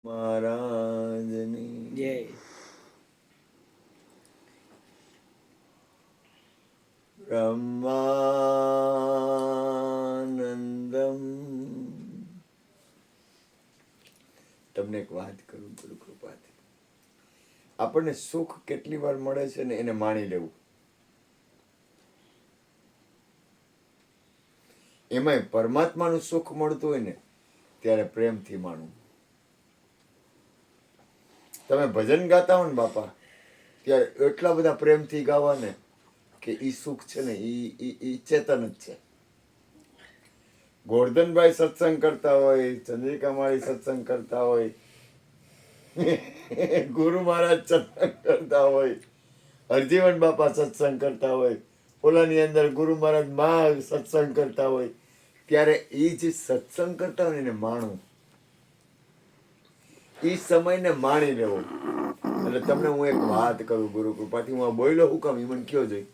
મહારાજની જય. બ્રહ્માનંદમ. તમને એક વાત કરું, ગુરુ કૃપાથી આપણને સુખ કેટલી વાર મળે છે ને એને માણી લેવું. એમાંય પરમાત્માનું સુખ મળતું હોય ને ત્યારે પ્રેમથી માણવું. તમે ભજન ગાતા હો ને બાપા, ત્યારે એટલા બધા પ્રેમથી ગાવા ને કે ઈ સુખ છે ને ઈ ચેતન જ છે. ગોરધનભાઈ સત્સંગ કરતા હોય, ચંદ્રિકા માળી સત્સંગ કરતા હોય, ગુરુ મહારાજ સત્સંગ કરતા હોય, હરજીવન બાપા સત્સંગ કરતા હોય, ઓલાની અંદર ગુરુ મહારાજ માં સત્સંગ કરતા હોય, ત્યારે એ જે સત્સંગ કરતા હોય એને માણવું, એ સમયને માણી લેવો. એટલે તમને હું એક વાત કરું ગુરુ કૃપાથી, હું આ બોલ્યો હું કામ એ મને કયો જોઈ.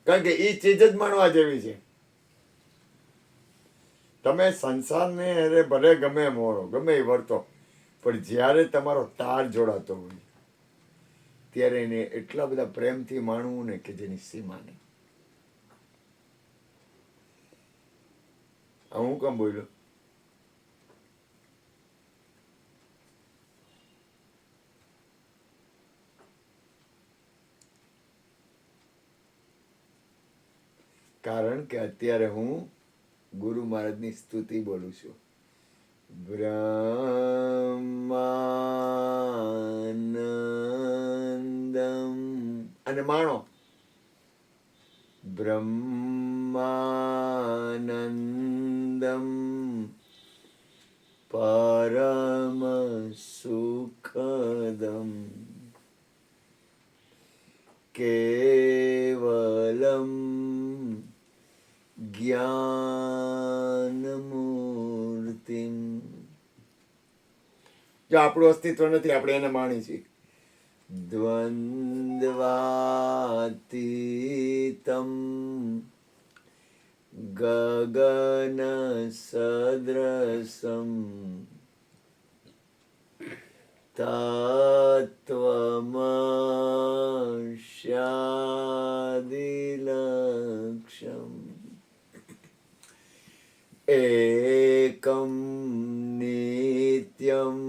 કારણ કે એ ચીજ જ માણવા જેવી છે. તમે સંસારને અરે ભલે ગમે મોડો ગમે એ વર્તો, પણ જ્યારે તમારો તાર જોડાતો હોય ત્યારે એને એટલા બધા પ્રેમથી માણવું ને કે જેની સીમા નહીં. હું કેમ બોલ્યો? કારણ કે અત્યારે હું ગુરુ મહારાજની સ્તુતિ બોલું છું. બ્રહ્માનંદમ અને માણો. બ્રહ્માનંદમ પરમ સુખદમ કેવલમ જ્ઞાનમૂર્તિમ. જો આપણું અસ્તિત્વ નથી, આપણે એને માણી છીએ. દ્વંદ્વાતીતમ ગગન સદ્રસમ તત્વમસ્યાદિલક્ષ્યમ એકમ નિત્યમ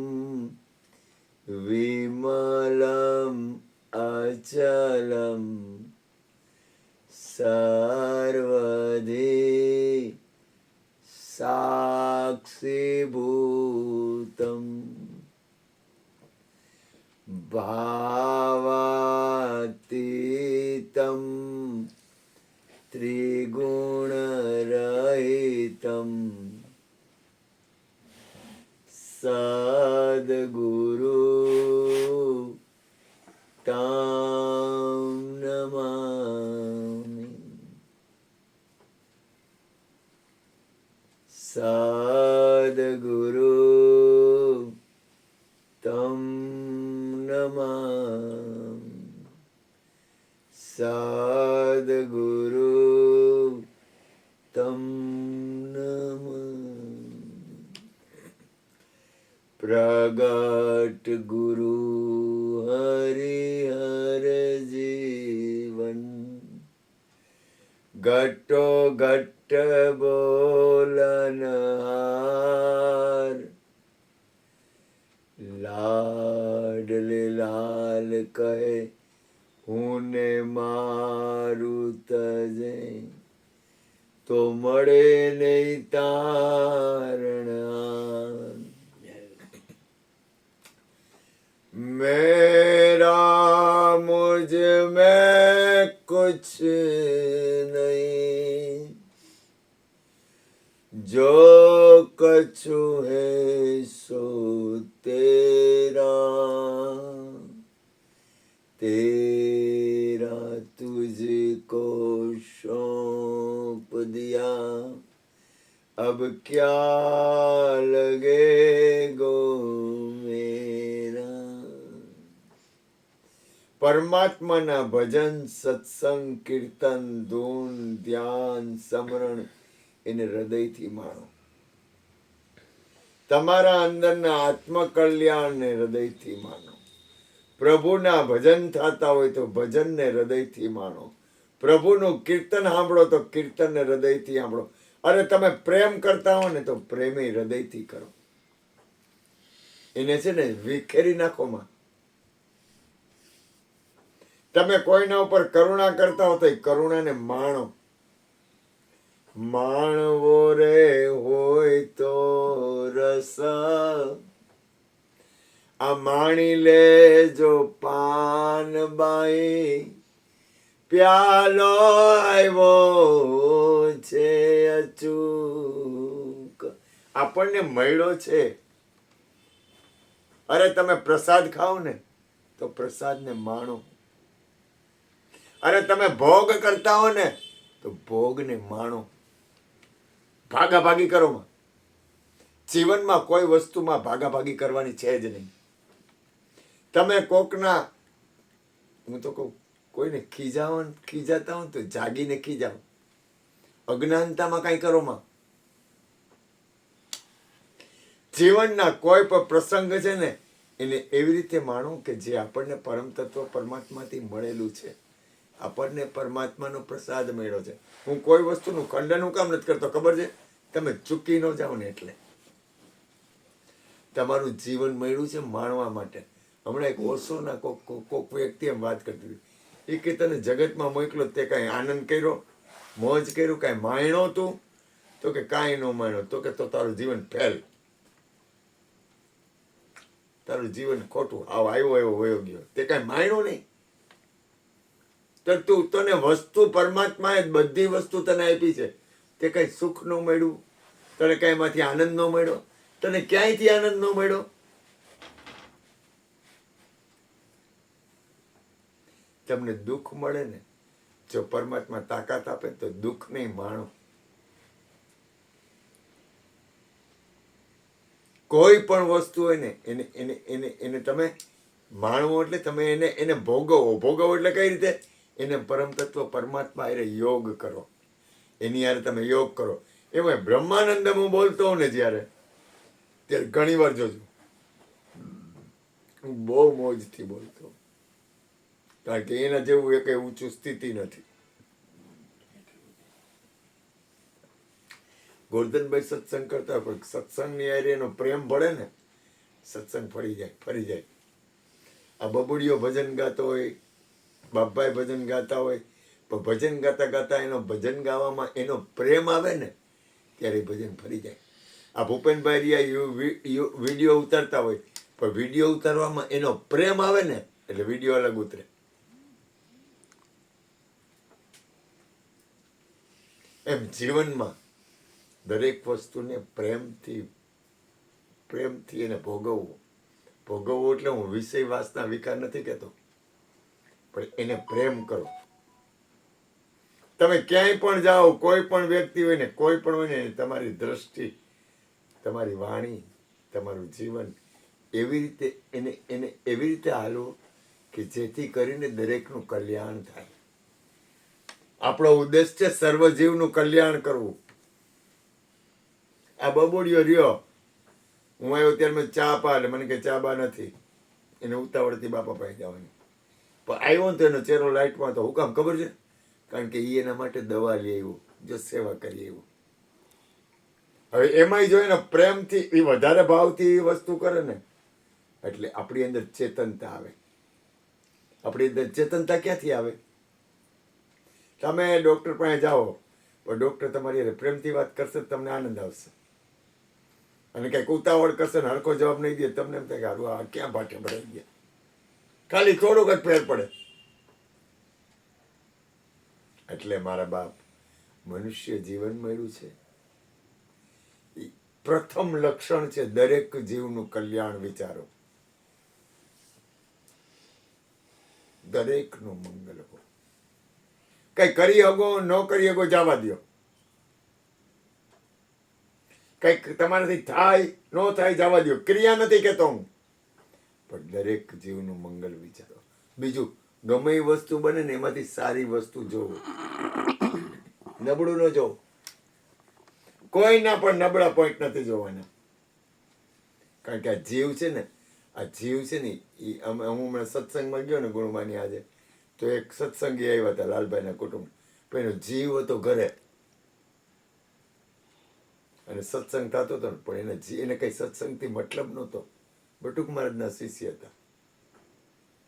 વિમલમ અચલમ સર્વધી સાક્ષીભૂતમ ભાવાતીતમ ત્રિગુણરહિતમ સદ્ગુરુ તં નમામિ. સદ્ગુરુ તં નમામિ. સદ્ગુરુ તં નમામિ. પ્રગટ ગુરુ હરિહર જીવન ઘટો ઘટ બોલનહાર લાડલે લાલ કહે હું ને મારું તજે તો મળે નહીં તારણા. मेरा मुझ में कुछ नहीं, जो कछु है सो तेरा, तेरा तुझको सौंप दिया, अब क्या लगेगो मेरा. પરમાત્માના ભજન, સત્સંગ, કીર્તન, ધૂન, ધ્યાન, સમરણ એને હૃદયથી માણો. તમારા અંદરના આત્મકલ્યાણને હૃદયથી માનો. પ્રભુના ભજન થતા હોય તો ભજનને હૃદયથી માનો. પ્રભુનું કીર્તન સાંભળો તો કીર્તનને હૃદયથી સાંભળો. અરે તમે પ્રેમ કરતા હો ને તો પ્રેમે હૃદયથી કરો. એને છે ને વિખેરી નાખોમાં. તમે કોઈના ઉપર કરુણા કરતા હો તો એ કરુણાને માણો. માણવો રે હોય તો રસ, આ માણી લેજો પાનબાઈ, પ્યાલો આવ્યો છે અચૂક. આપણને મળ્યો છે. અરે તમે પ્રસાદ ખાઓ ને તો પ્રસાદને માણો. અરે તમે ભોગ કરતા હો ને તો ભોગને માણો. ભાગાભાગી કરો માં. જીવનમાં કોઈ વસ્તુમાં ભાગાભાગી કરવાની છે જ નહીં. તમે કોકના, હું તો કહું, કોઈને ખીજાતા હો તો જાગીને ખીજાવ. અજ્ઞાનતામાં કઈ કરો માં. જીવનના કોઈ પણ પ્રસંગ છે ને એને એવી રીતે માણો કે જે આપણને પરમ તત્વ પરમાત્માથી મળેલું છે. આપણને પરમાત્માનો પ્રસાદ મળ્યો છે. હું કોઈ વસ્તુનું ખંડન હું કામ નથી કરતો ખબર છે? તમે ચૂકી ન જાઓ ને એટલે. તમારું જીવન મળ્યું છે માણવા માટે. હમણાં એક ઓશોના કોક વ્યક્તિ એમ વાત કરતી હતી. એ કે તને જગતમાં મોકલો તે કાંઈ આનંદ કર્યો, મોજ કર્યું, કાંઈ માણ્યો તું? તો કે કાંઈ ન માણ્યો. તો કે તો તારું જીવન ફેલ, તારું જીવન ખોટું, આવ્યો વયો ગયો, તે કાંઈ માણ્યો નહીં. તો તું, તને વસ્તુ પરમાત્માએ બધી વસ્તુ તને આપી છે, તે કઈ સુખ ન મળ્યું, તને કઈ એમાંથી આનંદ ન મળ્યો, તને ક્યાંયથી આનંદ ન મળ્યો. તમને દુઃખ મળે ને, જો પરમાત્મા તાકાત આપે તો દુઃખ નહીં માણો. કોઈ પણ વસ્તુ હોય ને એને એને એને એને તમે માણવો એટલે તમે એને ભોગવો. ભોગવો એટલે કઈ રીતે? એને પરમ તત્વ પરમાત્મા હારે યોગ કરો. એની હારે તમે યોગ કરો. એમાં બ્રહ્માનંદ હું બોલતો હોઉં ને જ્યારે, ત્યારે ઘણી વાર જોજો હું બહુ મોજથી બોલતો, કારણ કે એના જેવું એ કઈ ઊંચું સ્થિતિ નથી. ગોરધનભાઈ સત્સંગ કરતા હોય, પણ સત્સંગની હારે એનો પ્રેમ ભળે ને, સત્સંગ ફરી જાય. આ બબુડીઓ ભજન ગાતો હોય, બાપભાઈ ભજન ગાતા હોય, પણ ભજન ગાતા ગાતા એનો ભજન ગાવામાં એનો પ્રેમ આવે ને ત્યારે ભજન ફરી જાય. આ ભૂપેનભાઈ રિયા વિડીયો ઉતારતા હોય, પણ વિડીયો ઉતારવામાં એનો પ્રેમ આવે ને એટલે વિડીયો અલગ ઉતરે. એમ જીવનમાં દરેક વસ્તુને પ્રેમથી એને ભોગવવું. ભોગવવું એટલે હું વિષય વાસના વિકાર નથી કહેતો, પણ એને પ્રેમ કરો. તમે ક્યાંય પણ જાઓ, કોઈ પણ વ્યક્તિ હોય ને, કોઈ પણ હોય ને, તમારી દ્રષ્ટિ, તમારી વાણી, તમારું જીવન એવી રીતે એને એવી રીતે હાલો કે જેથી કરીને દરેકનું કલ્યાણ થાય. આપણો ઉદ્દેશ છે સર્વજીવનું કલ્યાણ કરવું. આ બબોડિયો રહ્યો, હું આવ્યો ત્યારે મેં ચા પા, એટલે મને કે ચા બા નથી, એને ઉતાવળથી બાપા પાસે જવાની. પણ આવ્યો ને તો એનો ચહેરો લાઇટમાં તો હું કામ ખબર છે? કારણ કે એ એના માટે દવા લઈ આવ્યું, જો સેવા કરી આવ્યું. હવે એમાંય જો એને પ્રેમથી, એ વધારે ભાવથી એ વસ્તુ કરે ને, એટલે આપણી અંદર ચેતનતા આવે. આપણી અંદર ચેતનતા ક્યાંથી આવે? તમે ડૉક્ટર પાસે જાઓ, પણ ડૉક્ટર તમારી પ્રેમથી વાત કરશે, તમને આનંદ આવશે. અને કંઈક ઉતાવળ કરશે ને હરખો જવાબ નહીં દે, તમને એમ થાય કે હારું આ ક્યાં ભાટે ભરાઈ ગયા. ખાલી થોડોક જ ફેર પડે. એટલે મારા બાપ, મનુષ્ય જીવન મળ્યું છે, પ્રથમ લક્ષણ છે દરેક જીવનું કલ્યાણ વિચારો, દરેકનું મંગલ હો. કઈ કરી શકો ન કરી શકો જવા દો, કઈક તમારાથી થાય ન થાય જવા દો, ક્રિયા નથી કેતો હું, પણ દરેક જીવનું મંગલ વિચારો. બીજું ગમે એ વસ્તુ બને ને એમાંથી સારી વસ્તુ જોવો, નબળું ન જોવો. કોઈના પણ નબળા પોઈન્ટ નથી જોવાના. કારણ કે આ જીવ છે ને, હું હમણાં સત્સંગમાં ગયો ને ગુણમાની આજે, તો એક સત્સંગી આવ્યા હતા લાલભાઈના કુટુંબ, પણ એનો જીવ હતો ઘરે અને સત્સંગ થતો હતો ને, પણ એને કઈ સત્સંગથી મતલબ નહોતો. બટુક મહારાજના શિષ્ય હતા,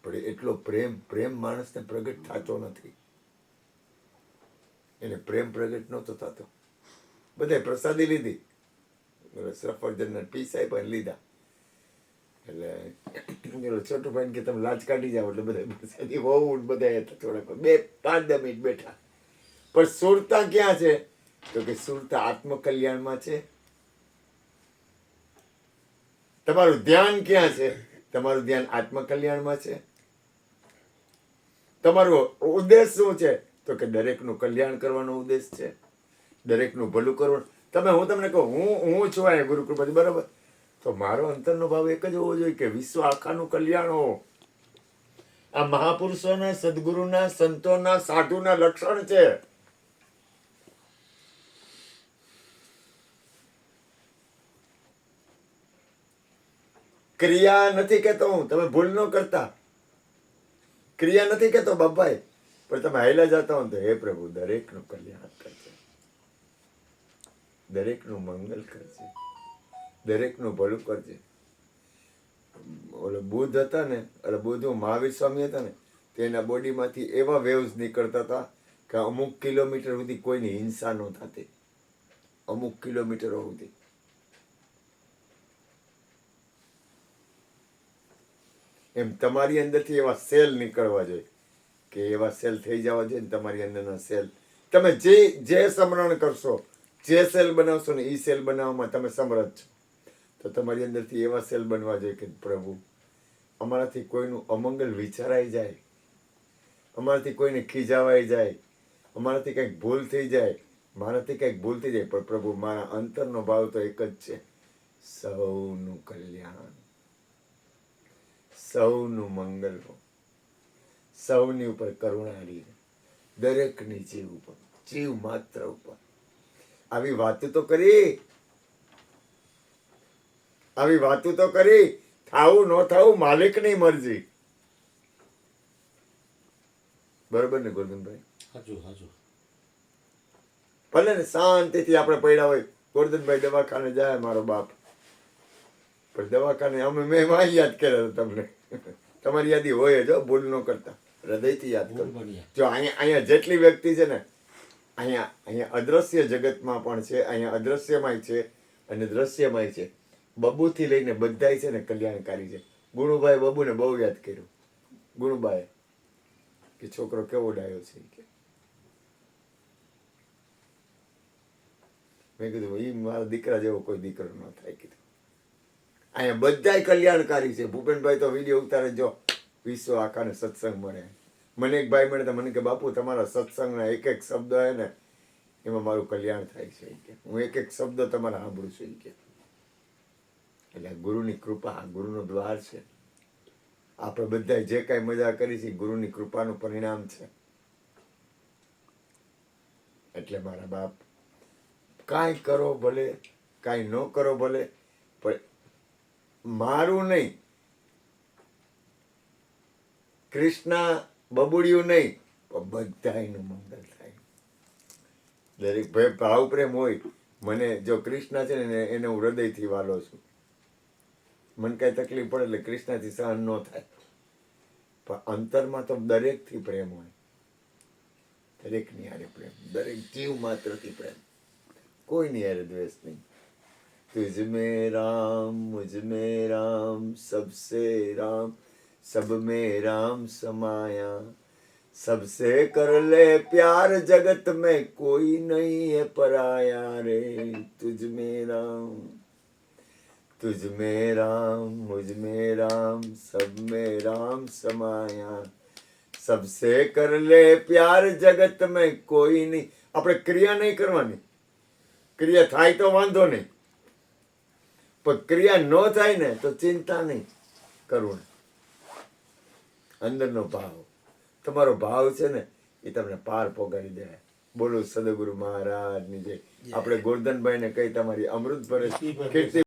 પણ એટલો પ્રેમ માણસને પ્રગટ થતો નથી. એને પ્રેમ પ્રગટ નહોતો થતો. બધાએ પ્રસાદી લીધી, સફરજનના પીસ આપ્યા લીધા. એટલે છોટુભાઈ કે તમે લાજ કાઢી જાઓ, એટલે બધા પ્રસાદી બહુ બધા થોડાક 5-10 મિનિટ બેઠા. પણ સુરતા ક્યાં છે? તો કે સુરતા આત્મકલ્યાણમાં છે. તમારું ધ્યાન ક્યાં છે? તમારું ધ્યાન આત્મકલ્યાણમાં છે. તમારો ઉદ્દેશ શું છે? તો કે દરેકનું કલ્યાણ કરવાનો ઉદ્દેશ છે, દરેકનું ભલું કરવાનું. હું તમને કહું, હું છું અહીંયા ગુરુકૃપાથી, બરાબર? તો મારો અંતરનો ભાવ એક જ હોવો જોઈએ કે વિશ્વ આખાનું કલ્યાણ હો. આ મહાપુરુષોના, સદગુરુના, સંતોના, સાધુના લક્ષણ છે. ક્રિયા નથી કહેતો હું, તમે ભૂલ ન કરતા. ક્રિયા નથી કહેતો બાપાએ, પણ તમે હાઈલા જતા હો તો હે પ્રભુ દરેકનું કલ્યાણ કરજે, દરેકનું મંગલ કરજે, દરેકનું ભલું કરજે. ઓલો બુદ્ધ હતા ને, એટલે બુદ્ધ મહાવીર સ્વામી હતા ને, તેના બોડીમાંથી એવા વેવ્સ નીકળતા હતા કે અમુક કિલોમીટર સુધી કોઈની હિંસા ન થતી, અમુક કિલોમીટરો સુધી. એમ તમારી અંદરથી એવા સેલ નીકળવા જોઈએ કે એવા સેલ થઈ જવા જોઈએ ને તમારી અંદરના સેલ. તમે જે સમરણ કરશો, જે સેલ બનાવશો ને એ સેલ બનાવવામાં તમે સમર્થ છો. તો તમારી અંદરથી એવા સેલ બનવા જોઈએ કે પ્રભુ અમારાથી કોઈનું અમંગલ વિચારાઈ જાય, અમારાથી કોઈને ખીજાવાઈ જાય, અમારાથી કંઈક ભૂલ થઈ જાય, મારાથી કંઈક ભૂલ થઈ જાય, પણ પ્રભુ મારા અંતરનો ભાવ તો એક જ છે, સૌનું કલ્યાણ, સૌનું મંગલ હો, સૌની ઉપર કરુણારી, દરેકની જીવ ઉપર, જીવ માત્ર ઉપર. આવી વાતો તો કરી, આવી વાતો તો કરી. થાવું ન થાવું માલિકની મરજી. બરોબર ને ગોરધનભાઈ? હાજુ હાજુ. ભલે ને શાંતિથી આપણે પડ્યા હોય, ગોરધનભાઈ દવાખાને જાય મારો બાપ, પણ દવાખાને મેં યાદ કર્યા તમને, તમારી યાદી હોય જ, ભૂલ ન કરતા, હૃદયથી યાદ કરો. જો અહીંયા જેટલી વ્યક્તિ છે ને, અહીંયા અદ્રશ્ય જગતમાં પણ છે, અહીંયા અદ્રશ્યમાંય છે અને દ્રશ્યમાંય છે. બબુથી લઈને બધાય છે ને કલ્યાણકારી છે. ગુણુભાઈ બબુને બહુ યાદ કર્યું, ગુણુભાઈ કે છોકરો કેવો ડાયો છે કે. મેં કીધું એ મારા દીકરા જેવો કોઈ દીકરો ન થાય કીધું. અહીંયા બધાય કલ્યાણકારી છે. ભૂપેનભાઈ તો વિડીયો ઉતારે, જો વિશ્વ આખાને સત્સંગ મળે. મને એક ભાઈ મળે તો મને કે બાપુ તમારા સત્સંગના એક એક શબ્દ હે ને એમાં મારું કલ્યાણ થાય છે કે હું એક એક શબ્દ તમારા સાંભળું છું કે. એટલે ગુરુની કૃપા, ગુરુનો દ્વાર છે. આપણે બધા જે કાંઈ મજા કરી છે ગુરુની કૃપાનું પરિણામ છે. એટલે મારા બાપ કાંઈ કરો ભલે, કાંઈ ન કરો ભલે, પણ મારું નહીં, કૃષ્ણ બબુડિયું નહીં, પણ બધાયનું મંગળ થાય. દરેક ભાઈ ભાવ પ્રેમ હોય. મને જો કૃષ્ણ છે ને એને હું હૃદયથી વાલો છું. મને કાંઈ તકલીફ પડે એટલે કૃષ્ણથી સહન ન થાય, પણ અંતરમાં તો દરેકથી પ્રેમ હોય, દરેકની હારે પ્રેમ, દરેક જીવ માત્રથી પ્રેમ, કોઈની હારે દ્વેષ નહીં. तुझ में राम, मुझ में राम, सबसे राम, सब में राम समाया, सबसे कर ले प्यार जगत में कोई नहीं है पराया रे. तुझ में राम, तुझ में राम, मुझ में राम, सब में राम समाया, सबसे कर ले प्यार जगत में कोई नहीं. આપણે ક્રિયા નહીં કરવાની, ક્રિયા થાય તો વાંધો નહીં, પણ ક્રિયા ન થાય ને તો ચિંતા નહીં, કરુણા, અંદરનો ભાવ. તમારો ભાવ છે ને એ તમને પાર પોગાડી દે. બોલો સદગુરુ મહારાજની જય. આપણે ગોરધનભાઈને કહી તમારી અમૃત ભરે કીર્તિ